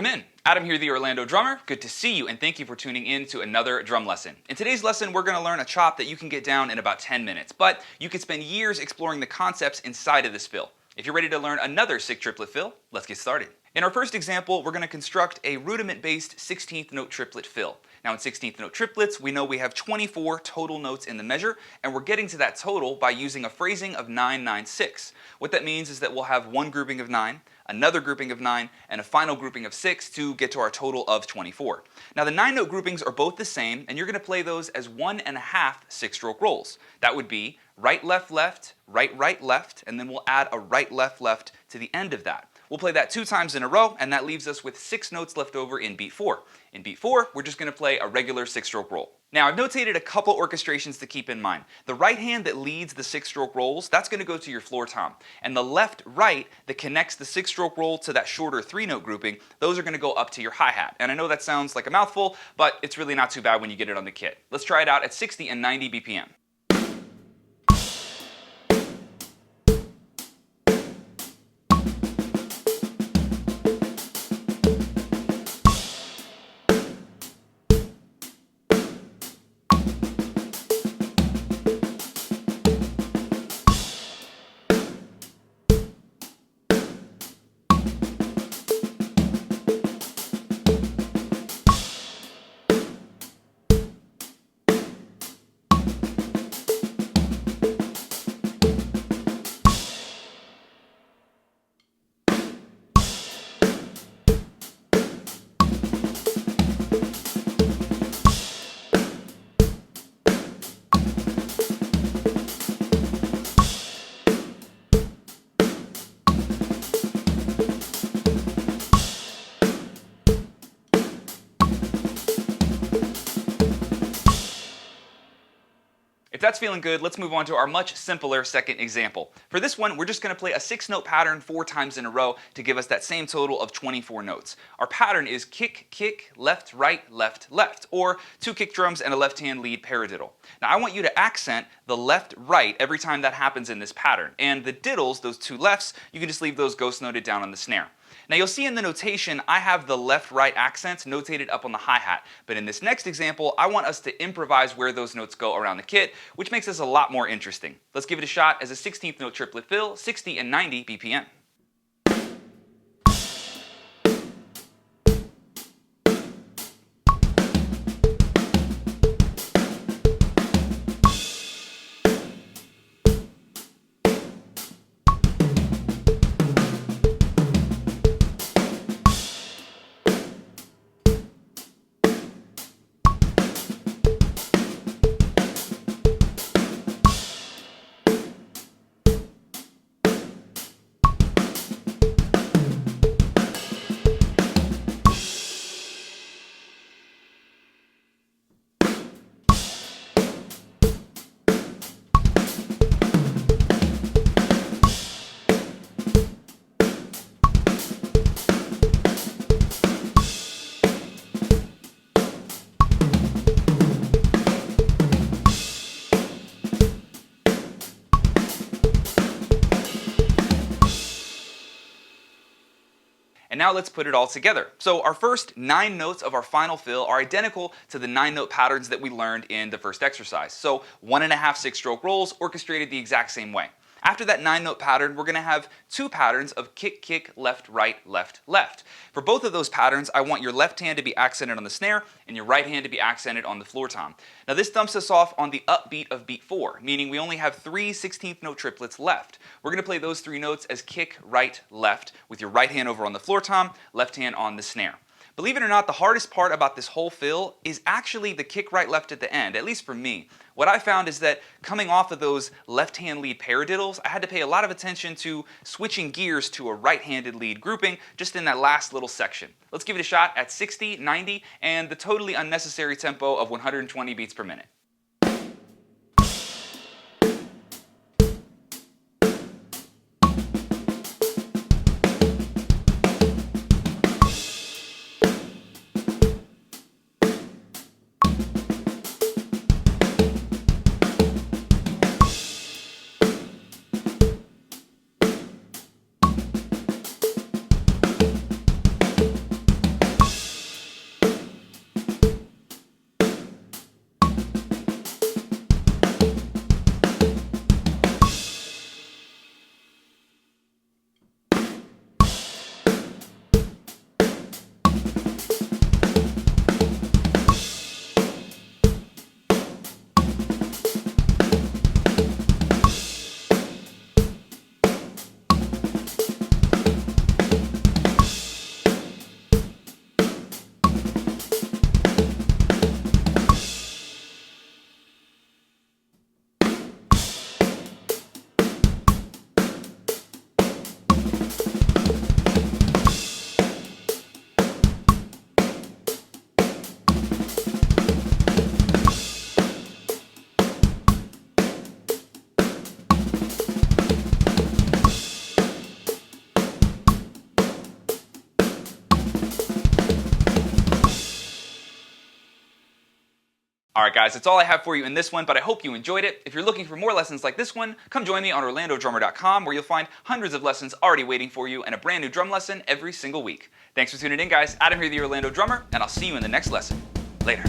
Welcome in. Adam here, the Orlando drummer. Good to see you, and thank you for tuning in to another drum lesson. In today's lesson, we're going to learn a chop that you can get down in about 10 minutes, but you can spend years exploring the concepts inside of this fill. If you're ready to learn another sick triplet fill, let's get started. In our first example, we're going to construct a rudiment-based 16th note triplet fill. Now in 16th note triplets, we know we have 24 total notes in the measure, and we're getting to that total by using a phrasing of 9-9-6. What that means is that we'll have one grouping of 9, another grouping of 9, and a final grouping of 6 to get to our total of 24. Now the 9-note groupings are both the same, and you're going to play those as 1.5 six-stroke rolls. That would be right, left, left, right, right, left, and then we'll add a right, left, left to the end of that. We'll play that 2 times in a row, and that leaves us with 6 notes left over in beat 4. In beat 4, we're just going to play a regular 6-stroke roll. Now I've notated a couple orchestrations to keep in mind. The right hand that leads the 6-stroke rolls, that's going to go to your floor tom. And the left-right that connects the 6-stroke roll to that shorter 3-note grouping, those are going to go up to your hi-hat. And I know that sounds like a mouthful, but it's really not too bad when you get it on the kit. Let's try it out at 60 and 90 BPM. If that's feeling good, let's move on to our much simpler second example. For this one, we're just going to play a 6-note pattern 4 times in a row to give us that same total of 24 notes. Our pattern is kick, kick, left, right, left, left, or 2 kick drums and a left hand lead paradiddle. Now I want you to accent the left, right every time that happens in this pattern, and the diddles, those 2 lefts, you can just leave those ghost noted down on the snare. Now you'll see in the notation I have the left-right accents notated up on the hi-hat, but in this next example I want us to improvise where those notes go around the kit, which makes this a lot more interesting. Let's give it a shot as a 16th note triplet fill, 60 and 90 BPM. And now let's put it all together. So our first 9 notes of our final fill are identical to the 9-note patterns that we learned in the first exercise. So 1.5 6-stroke rolls orchestrated the exact same way. After that 9-note pattern, we're going to have 2 patterns of kick, kick, left, right, left, left. For both of those patterns, I want your left hand to be accented on the snare and your right hand to be accented on the floor tom. Now this dumps us off on the upbeat of beat 4, meaning we only have 3 16th note triplets left. We're going to play those 3 notes as kick, right, left, with your right hand over on the floor tom, left hand on the snare. Believe it or not, the hardest part about this whole fill is actually the kick right left at the end, at least for me. What I found is that coming off of those left-hand lead paradiddles, I had to pay a lot of attention to switching gears to a right-handed lead grouping just in that last little section. Let's give it a shot at 60, 90, and the totally unnecessary tempo of 120 beats per minute. Alright guys, that's all I have for you in this one, but I hope you enjoyed it. If you're looking for more lessons like this one, come join me on OrlandoDrummer.com, where you'll find hundreds of lessons already waiting for you and a brand new drum lesson every single week. Thanks for tuning in guys, Adam here, the Orlando Drummer, and I'll see you in the next lesson. Later.